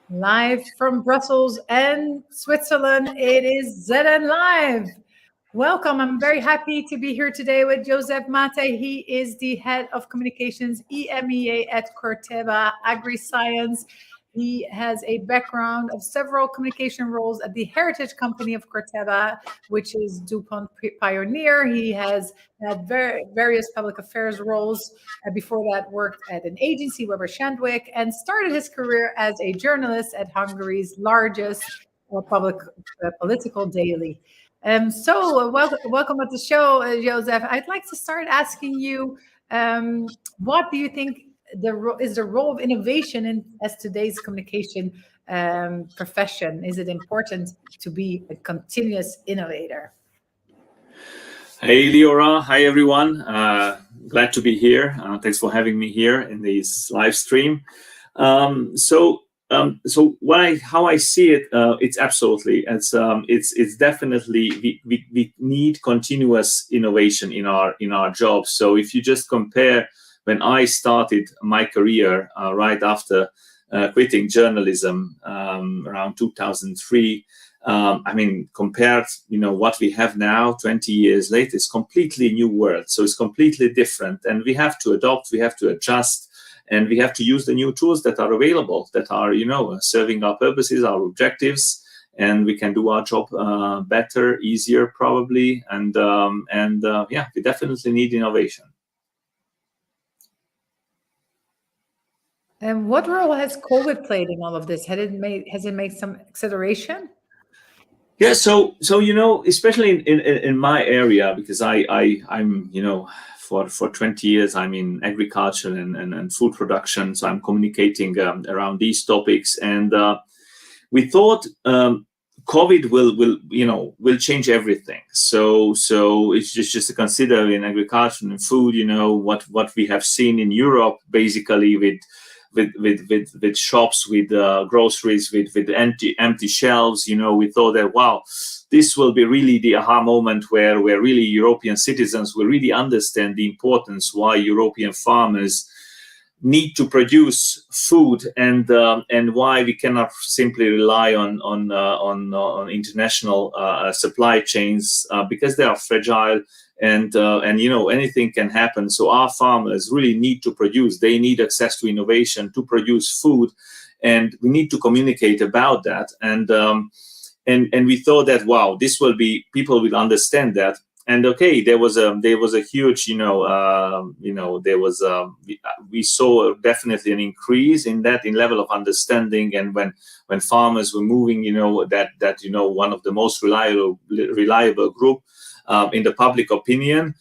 Live from Brussels and Switzerland, it is ZN Live. Welcome. I'm very happy to be here today with József Máté. He is the head of communications EMEA at Corteva AgriScience. He has a background of several communication roles at the heritage company of Corteva, which is DuPont Pioneer. He has had various public affairs roles. Before that, worked at an agency, Weber Shandwick, and started his career as a journalist at Hungary's largest public political daily. Welcome at the show, József. I'd like to start asking you, what do you think is the role of innovation as today's communication profession? Is it important to be a continuous innovator? Hey, Leora. Hi, everyone. Glad to be here. Thanks for having me here in this live stream. How I see it, it's absolutely, it's definitely, we need continuous innovation in our jobs. So if you just compare when I started my career right after quitting journalism around 2003, compared, what we have now, 20 years later, it's completely new world. So it's completely different, and we have to adopt, we have to adjust. And we have to use the new tools that are available, that are, serving our purposes, our objectives, and we can do our job better, easier, probably. And we definitely need innovation. And what role has COVID played in all of this? Has it made some acceleration? Yeah, so especially in my area, because I'm for 20 years, I'm in agriculture and food production, so I'm communicating around these topics. And we thought COVID will change everything. So it's just to consider in agriculture and food, what we have seen in Europe, basically with shops, with groceries, with empty shelves. We thought that, wow, this will be really the aha moment where really European citizens will really understand the importance why European farmers need to produce food, and why we cannot simply rely on international supply chains, because they are fragile, and anything can happen. So our farmers really need to produce. They need access to innovation to produce food, and we need to communicate about that. And we thought that, wow, this will be, people will understand that. And okay, there was a huge, we saw definitely an increase in level of understanding. And when farmers were moving, one of the most reliable group in the public opinion.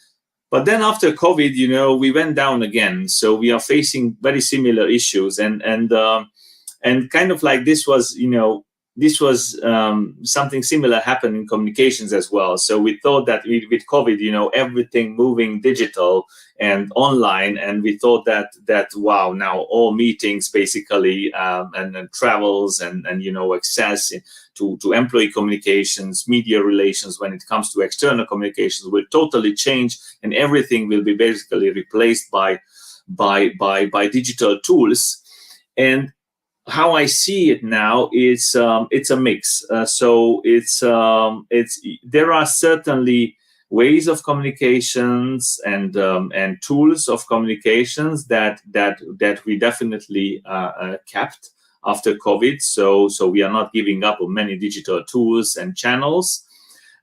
But then after COVID, we went down again. So we are facing very similar issues, and kind of like this was something similar happened in communications as well. So we thought that with COVID, everything moving digital and online, and we thought that wow, now all meetings basically and travels and access to employee communications, media relations, when it comes to external communications, will totally change, and everything will be basically replaced by digital tools. And how I see it now is it's a mix. So there are certainly ways of communications and tools of communications that we definitely kept after COVID. So we are not giving up on many digital tools and channels.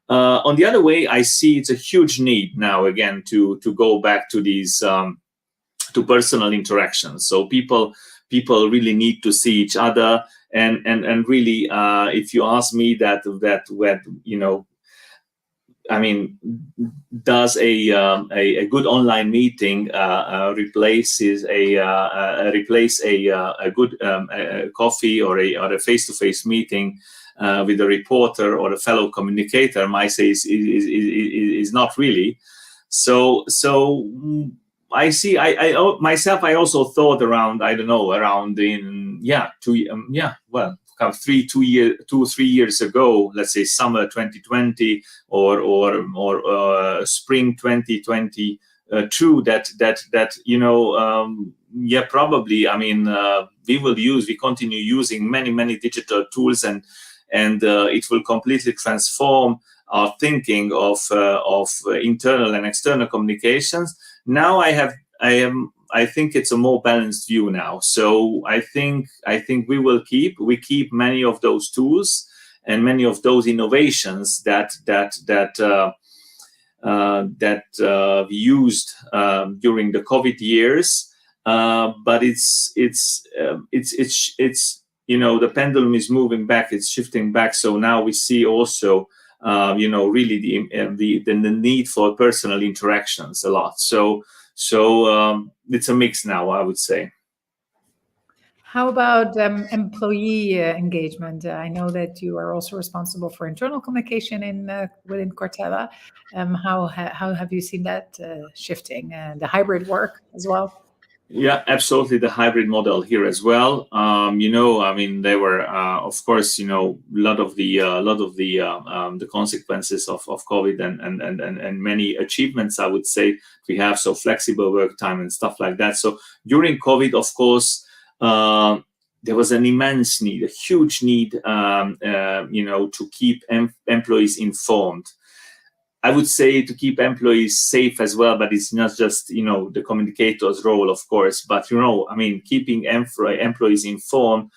On the other way, I see it's a huge need now again to go back to these to personal interactions. So people really need to see each other, and really, if you ask me that does a good online meeting replace a good coffee or a face-to-face meeting with a reporter or a fellow communicator? My say is not really. So I see. I myself, I also thought around, I don't know, around in 3 years ago, let's say summer 2020 or spring 2020, true that yeah, probably. I mean, we continue using many digital tools, and it will completely transform our thinking of internal and external communications. Now I think it's a more balanced view now. So I think we keep many of those tools and many of those innovations that we used during the COVID years. But it's the pendulum is moving back, it's shifting back. So now we see also really the need for personal interactions a lot. So it's a mix now, I would say. How about employee engagement? I know that you are also responsible for internal communication within Cortella. How have you seen that shifting, the hybrid work as well? Yeah, absolutely. The hybrid model here as well. I mean, there were, of course, a lot of the consequences of COVID and many achievements, I would say, we have. So flexible work time and stuff like that. So during COVID, of course, there was an immense need, a huge need, to keep employees informed. I would say to keep employees safe as well, but it's not just, the communicator's role, of course, but, I mean, keeping employees informed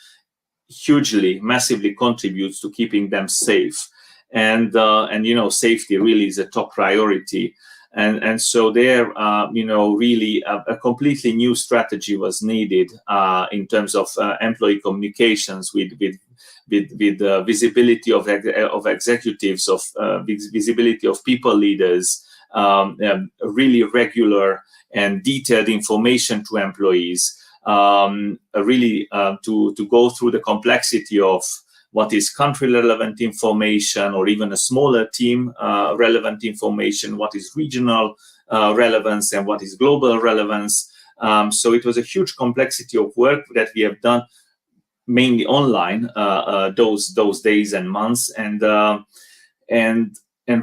hugely, massively contributes to keeping them safe. And safety really is a top priority. And so there, really a completely new strategy was needed in terms of employee communications with visibility of executives, of visibility of people leaders, really regular and detailed information to employees, really to go through the complexity of what is country relevant information, or even a smaller team relevant information, what is regional relevance and what is global relevance. So it was a huge complexity of work that we have done mainly online those days and months, and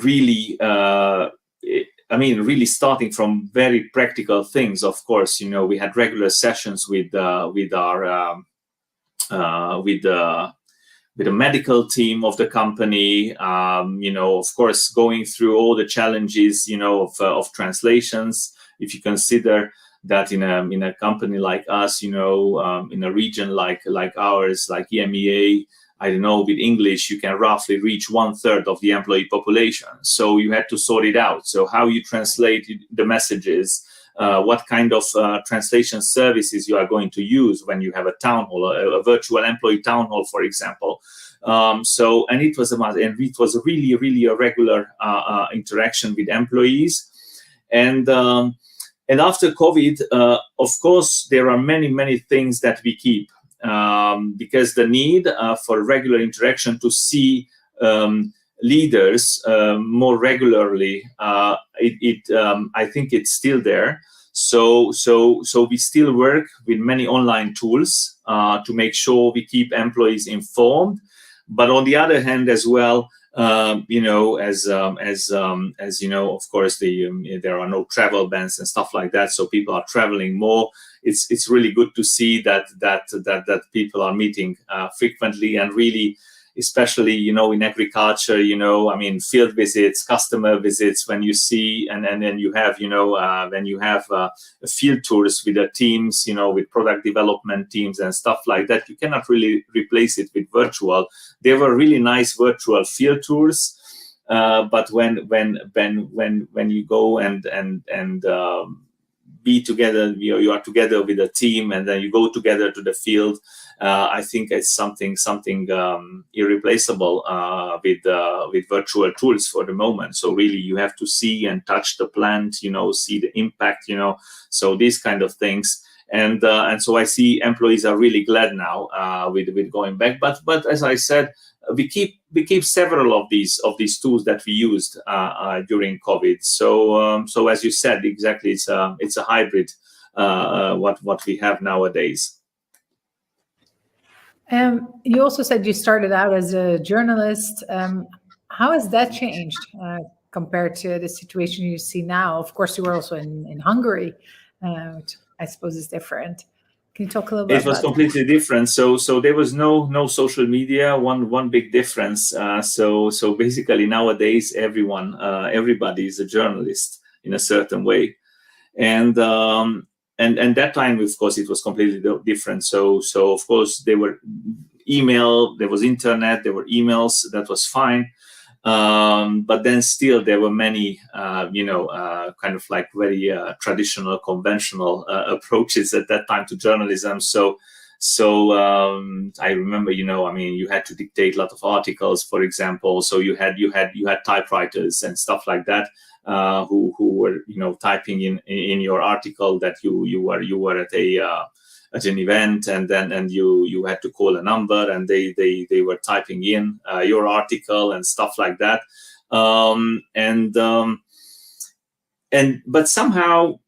really really starting from very practical things. Of course, we had regular sessions with the medical team of the company, of course, going through all the challenges, of translations. If you consider that in a company like us, in a region like ours, like EMEA, I don't know, with English, you can roughly reach 1/3 of the employee population. So you had to sort it out. So how you translate the messages, what kind of translation services you are going to use when you have a town hall, a virtual employee town hall, for example. And it was a really a regular interaction with employees. And after COVID, of course, there are many things that we keep, because the need for regular interaction to see leaders more regularly, I think it's still there. So we still work with many online tools to make sure we keep employees informed. But on the other hand, as well, of course, there are no travel bans and stuff like that, so people are traveling more. It's really good to see that people are meeting frequently, and really, especially in agriculture, field visits, customer visits, when you see and then you have when you have field tours with the teams, with product development teams and stuff like that, you cannot really replace it with virtual. There were really nice virtual field tours, but when you go and be together, you are together with a team, and then you go together to the field. I think it's something irreplaceable with virtual tools for the moment. So really, you have to see and touch the plant, see the impact, so these kind of things. And so I see employees are really glad now with going back. But as I said, we keep several of these tools that we used during COVID. So as you said, exactly, it's a hybrid what we have nowadays. You also said you started out as a journalist. How has that changed? compared to the situation you see now? Of course, you were also in Hungary, which I suppose is different. Can you talk a little bit It was about completely different. So there was no social media. One big difference. So basically nowadays everybody is a journalist in a certain way, and that time, of course, it was completely different. So of course there were email, there was internet, there were emails. That was fine. But then still there were many, kind of like very traditional, conventional approaches at that time to journalism. So I remember, you had to dictate a lot of articles, for example. So you had typewriters and stuff like that, who were, typing in your article that you were at an event, and you had to call a number, and they were typing in your article and stuff like that. But somehow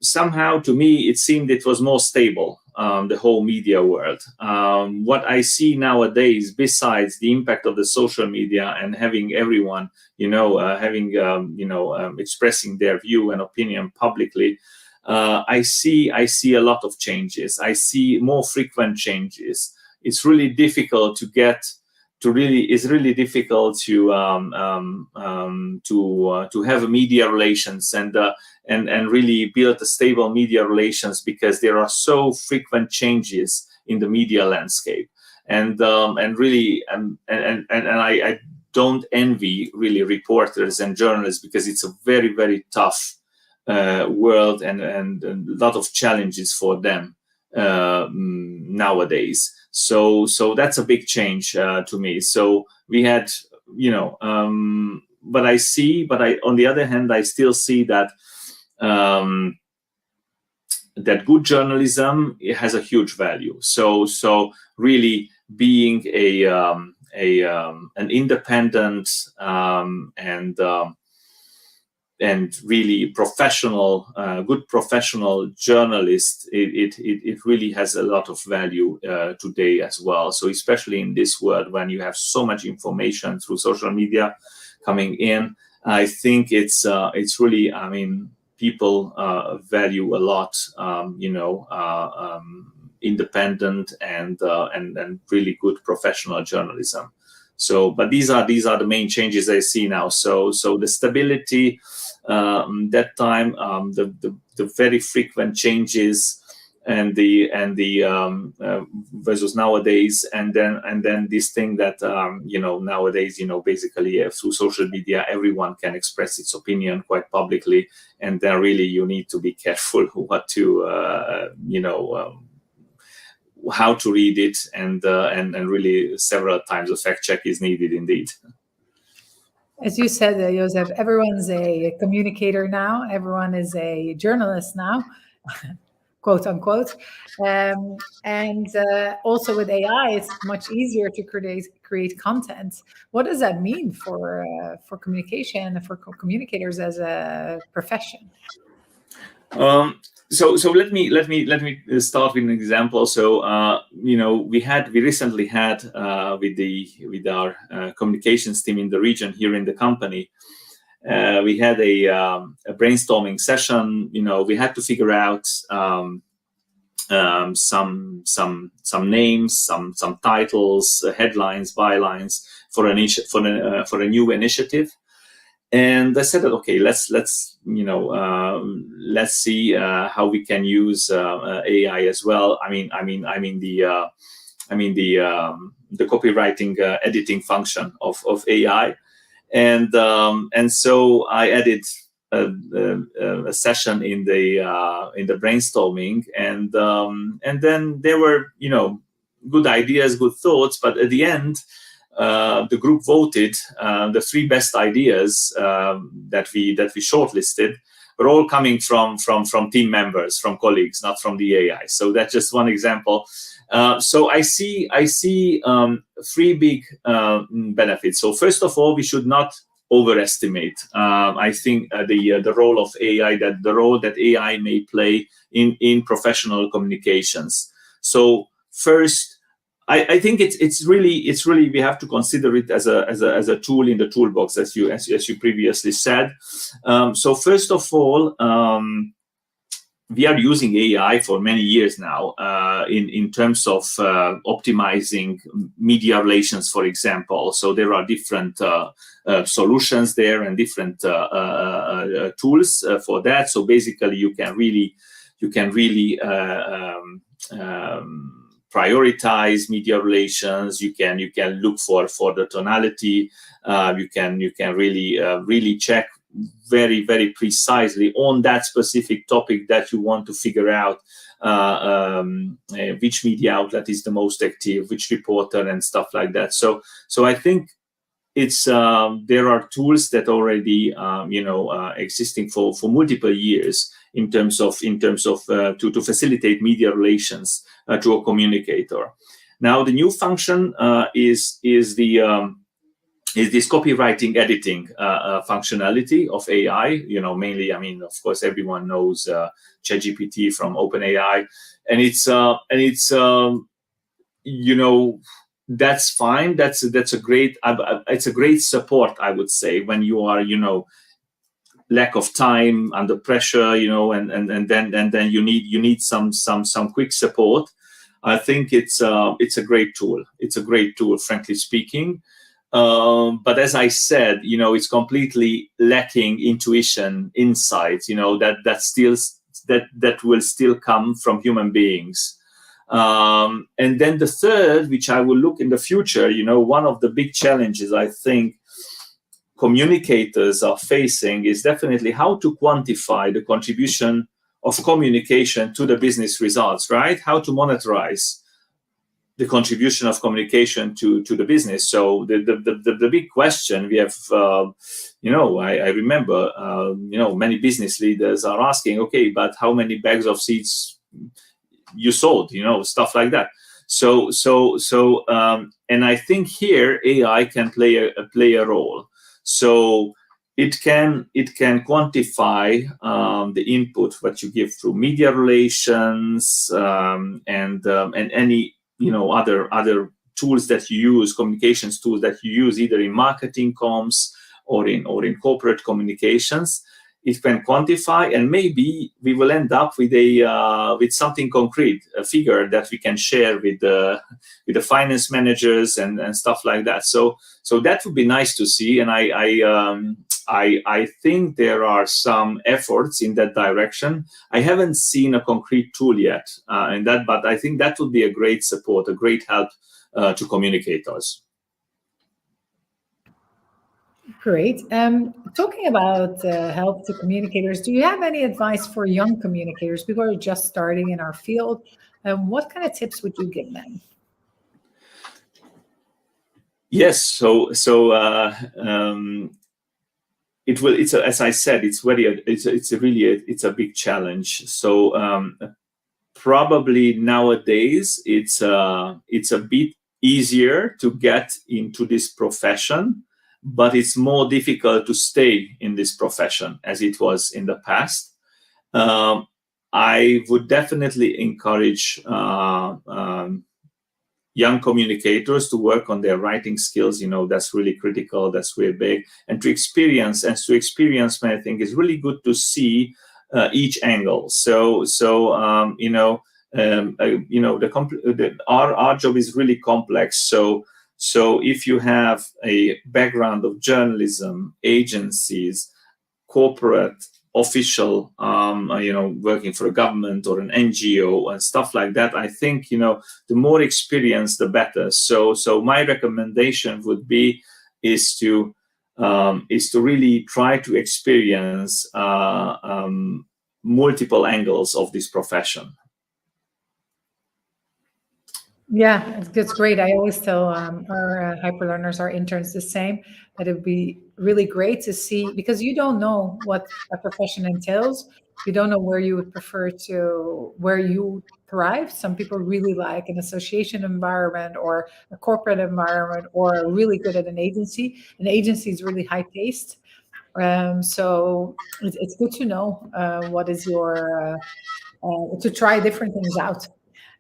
to me it seemed it was more stable, the whole media world. What I see nowadays, besides the impact of the social media and having everyone, expressing their view and opinion publicly, I see a lot of changes. I see more frequent changes. It's really difficult to have media relations and really build a stable media relations, because there are so frequent changes in the media landscape, and I don't envy really reporters and journalists, because it's a very, very tough world and a lot of challenges for them nowadays. So that's a big change to me. So we had, on the other hand, I still see that that good journalism, it has a huge value. So really being an independent and really professional, good professional journalist, it really has a lot of value today as well. So especially in this world when you have so much information through social media coming in, I think it's really, people value a lot, independent and really good professional journalism. So, but these are the main changes I see now. So the stability, that time, the very frequent changes, and the versus nowadays, and then this thing that nowadays, basically through social media everyone can express its opinion quite publicly, and then really you need to be careful what to how to read it, and really several times a fact check is needed indeed. As you said, József, everyone's a communicator now. Everyone is a journalist now, quote unquote. And also with AI, it's much easier to create content. What does that mean for communication, for communicators as a profession? So let me start with an example. So we recently had with our communications team in the region here in the company, we had a brainstorming session. We had to figure out some names, some titles, headlines, bylines for a new initiative. And I said that, okay, let's see how we can use AI as well. The copywriting editing function of AI, and so I added a session in the brainstorming, and then there were good ideas, good thoughts, but at the end, the group voted the 3 best ideas that we shortlisted were all coming from team members, from colleagues, not from the AI. So that's just one example. So I see 3 big benefits. So first of all, we should not overestimate. I think the role of AI, the role that AI may play in professional communications. So first, I think it's really we have to consider it as a tool in the toolbox, as you previously said. So first of all, we are using AI for many years now in terms of optimizing media relations, you example. So there are different solutions there and different tools for that. So basically, you can really prioritize media relations. You can look for the tonality. You can really check very, very precisely on that specific topic that you want to figure out which media outlet is the most active, which reporter, and stuff like that. So I think it's there are tools that already existing for multiple years in terms of to facilitate media relations to a communicator. Now the new function is this copywriting editing functionality of AI. Mainly, I mean, of course, everyone knows ChatGPT from OpenAI, and that's fine. That's a great it's a great support, I would say, when you are lack of time, under pressure, and then you need some quick support. I think it's a great tool. It's a great tool, frankly speaking. But as I said, it's completely lacking intuition, insight. That will still come from human beings. And then the third, which I will look in the future, one of the big challenges I think communicators are facing is definitely how to quantify the contribution of communication to the business results, right? How to monetize the contribution of communication to the business. So the big question we have, I remember, many business leaders are asking, okay, but how many bags of seeds you sold, stuff like that. So and I think here AI can play a role. So it can quantify the input what you give through media relations and any other tools that you use, communications tools that you use either in marketing comms or in corporate communications. It can quantify, and maybe we will end up with something concrete, a figure that we can share with the finance managers and stuff like that. So that would be nice to see, and I think there are some efforts in that direction. I haven't seen a concrete tool yet in that, but I think that would be a great support, a great help to communicators. Great. Talking about help to communicators, do you have any advice for young communicators, people who are just starting in our field? What kind of tips would you give them? Yes. So it will. As I said, it's a big challenge. So probably nowadays it's a bit easier to get into this profession, but it's more difficult to stay in this profession as it was in the past. I would definitely encourage young communicators to work on their writing skills. That's really critical. That's really big. And to experience, I think is really good to see each angle. Our job is really complex. So if you have a background of journalism, agencies, corporate, official, working for a government or an NGO and stuff like that, I think, the more experience, the better. So my recommendation would be is to really try to experience multiple angles of this profession. Yeah, it's great. I always tell our hyperlearners, our interns, the same, that it would be really great to see, because you don't know what a profession entails. You don't know where you would prefer where you thrive. Some people really like an association environment or a corporate environment, or are really good at an agency. An agency is really high paced. So it's good to know what is your, to try different things out.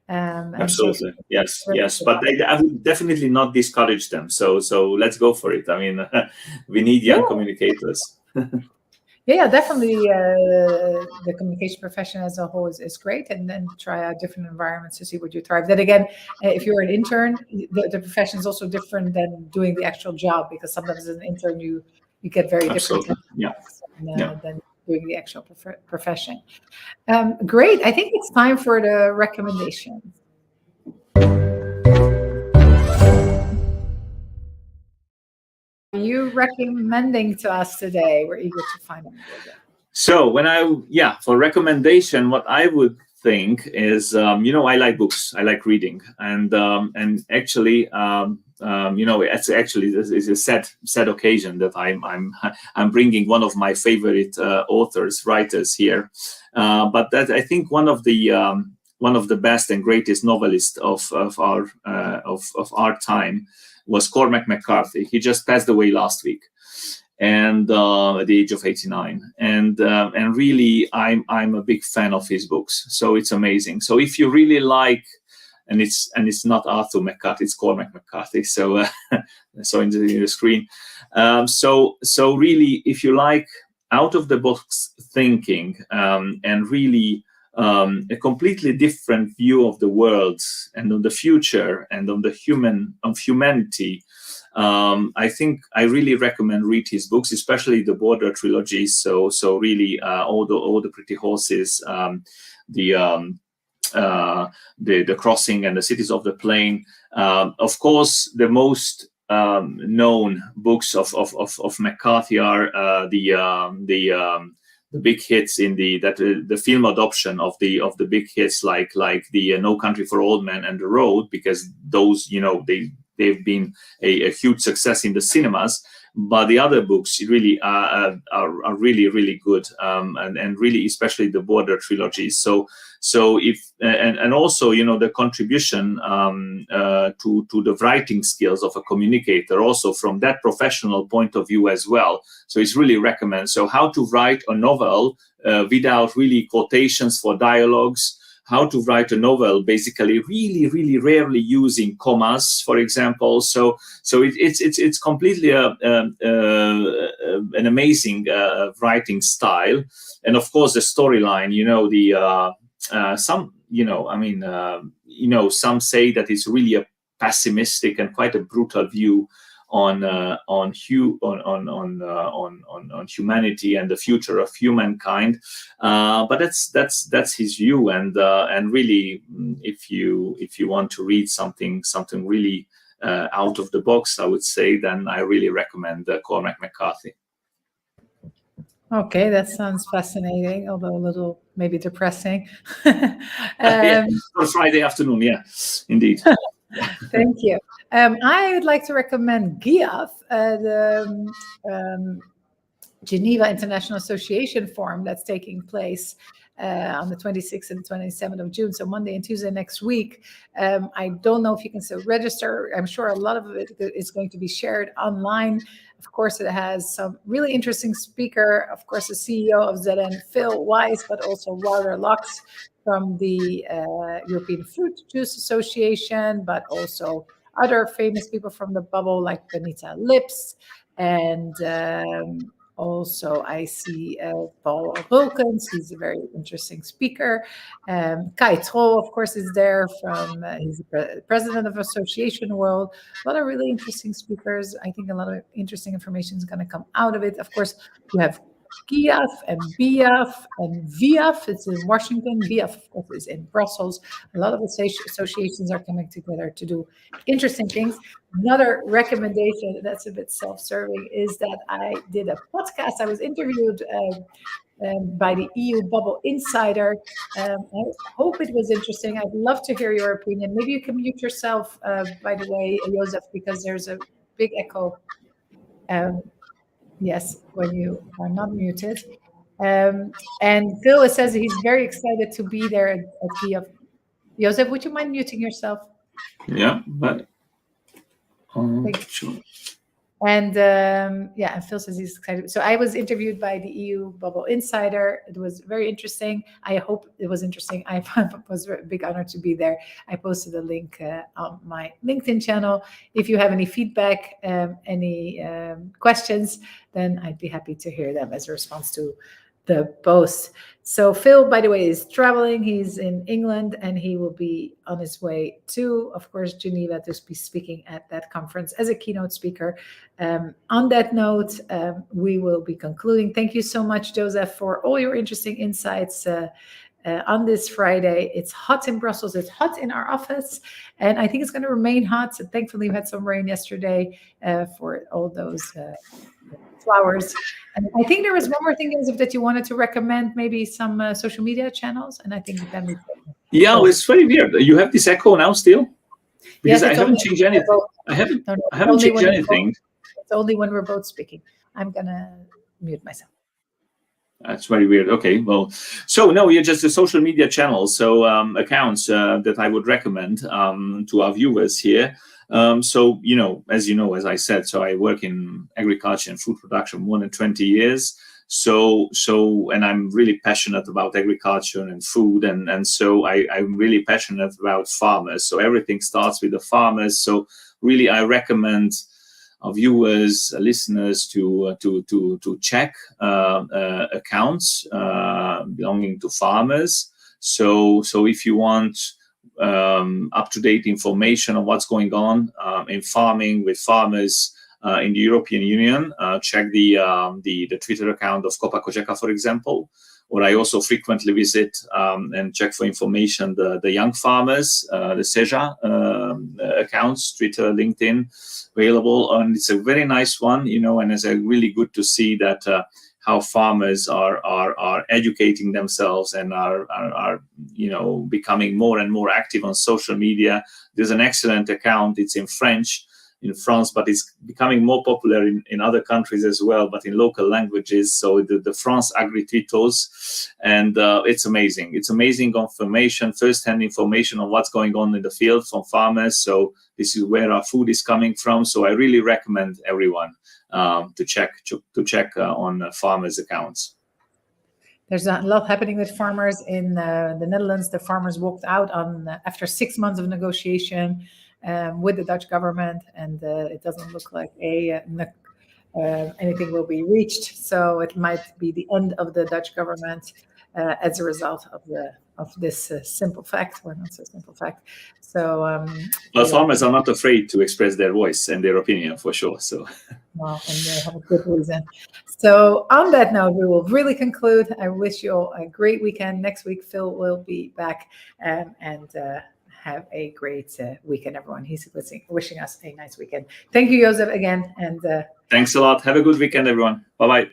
Absolutely, yes. But I would definitely not discourage them. So let's go for it. I mean, we need young communicators. Yeah, definitely. The communication profession as a whole is great, and then try out different environments to see what you thrive. Then again, if you're an intern, the profession is also different than doing the actual job, because sometimes as an intern you get very different than doing the actual profession. Great. I think it's time for the recommendations. Are you recommending to us today? We're eager to find out. So for recommendation, what I would think is, I like books, I like reading, and actually, it's actually is a sad occasion that I'm bringing one of my favorite writers here, but that I think one of the best and greatest novelists of our time was Cormac McCarthy. He just passed away last week, and at the age of 89. And really, I'm a big fan of his books. So it's amazing. So if you really like, and it's not Arthur McCarthy, it's Cormac McCarthy. So so in the screen. So really, if you like out of the box thinking, and really a completely different view of the world and of the future and of humanity, I think I really recommend read his books, especially the Border trilogy. So really, all the Pretty Horses, the Crossing, and the Cities of the Plain. Of course, the most known books of McCarthy are the big hits in the film adoption of the big hits like the No Country for Old Men and The Road, because those they've been a huge success in the cinemas. But the other books really are really, really good, and really, especially the Border trilogy. So if and also the contribution to the writing skills of a communicator, also from that professional point of view as well. So it's really recommend. So how to write a novel without really quotations for dialogues. How to write a novel, basically, really, really rarely using commas, for example. So it's completely an amazing writing style, and of course the storyline. Some say that it's really a pessimistic and quite a brutal view on humanity and the future of humankind, but that's his view, and really, if you want to read something really out of the box, I would say, then I really recommend Cormac McCarthy. Okay, that sounds fascinating, although a little maybe depressing. On Friday afternoon, yeah, indeed. Thank you. I would like to recommend GIAF, the Geneva International Association Forum that's taking place on the 26th and 27th of June, so Monday and Tuesday next week. I don't know if you can still register. I'm sure a lot of it is going to be shared online. Of course, it has some really interesting speaker, of course, the CEO of ZN, Phil Weiss, but also Walter Lux from the European Fruit Juice Association, but also other famous people from the bubble like Benita Lips, and also I see Paul Wilkens. He's a very interesting speaker. Kai Troll, of course, is there he's the president of Association World. A lot of really interesting speakers. I think a lot of interesting information is going to come out of it. Of course, you have GIAF and BIAF and VIAF. It's in Washington. BIAF, of course, is in Brussels. A lot of associations are coming together to do interesting things. Another recommendation that's a bit self-serving is that I did a podcast. I was interviewed by the EU Bubble Insider. I hope it was interesting. I'd love to hear your opinion. Maybe you can mute yourself, by the way, József, because there's a big echo. Yes, when you are not muted. And Phil says he's very excited to be there at GIAF. József, would you mind muting yourself? Yeah, but sure. And yeah, and Phil says he's excited. So I was interviewed by the EU Bubble Insider. It was very interesting. I hope it was interesting. It was a big honor to be there. I posted a link on my LinkedIn channel. If you have any feedback, any questions, then I'd be happy to hear them as a response to the post. So Phil, by the way, is traveling. He's in England, and he will be on his way to, of course, Geneva to be speaking at that conference as a keynote speaker. On that note, we will be concluding. Thank you so much, József, for all your interesting insights on this Friday. It's hot in Brussels. It's hot in our office, and I think it's going to remain hot. So thankfully, we had some rain yesterday for all those flowers. And I think there was one more thing, József, that you wanted to recommend, maybe some social media channels. And I think then we. Yeah, well, it's very weird. You have this echo now still? Because yes, I haven't changed anything. I haven't changed anything. It's only when we're both speaking. I'm gonna mute myself. That's very weird. Okay, well, so no, you're just the social media channels, so accounts that I would recommend to our viewers here. So, as I said, so I work in agriculture and food production more than 20 years. So, and I'm really passionate about agriculture and food. And so I'm really passionate about farmers. So everything starts with the farmers. So really, I recommend our viewers, listeners to check accounts belonging to farmers. So if you want up-to-date information on what's going on in farming with farmers in the European Union, check the Twitter account of Copa Cogeca, for example. Or I also frequently visit and check for information the young farmers, the Seja accounts, Twitter, LinkedIn, available, and it's a very nice one, and it's really good to see that how farmers are educating themselves and are becoming more and more active on social media. There's an excellent account. It's in French in France, but it's becoming more popular in other countries as well, but in local languages. So the France Agri-Tutos, and it's amazing. It's amazing information, first-hand information on what's going on in the field from farmers. So this is where our food is coming from. So I really recommend everyone to check on farmers' accounts. There's a lot happening with farmers in the Netherlands. The farmers walked out after 6 months of negotiation with the Dutch government, and it doesn't look like anything will be reached. So it might be the end of the Dutch government as a result of this simple fact, or not so simple fact. So farmers are not afraid to express their voice and their opinion, for sure. So well, and they have a good reason. So on that note, we will really conclude. I wish you all a great weekend. Next week, Phil will be back, and have a great weekend, everyone. He's wishing us a nice weekend. Thank you, József, again. And thanks a lot. Have a good weekend, everyone. Bye-bye.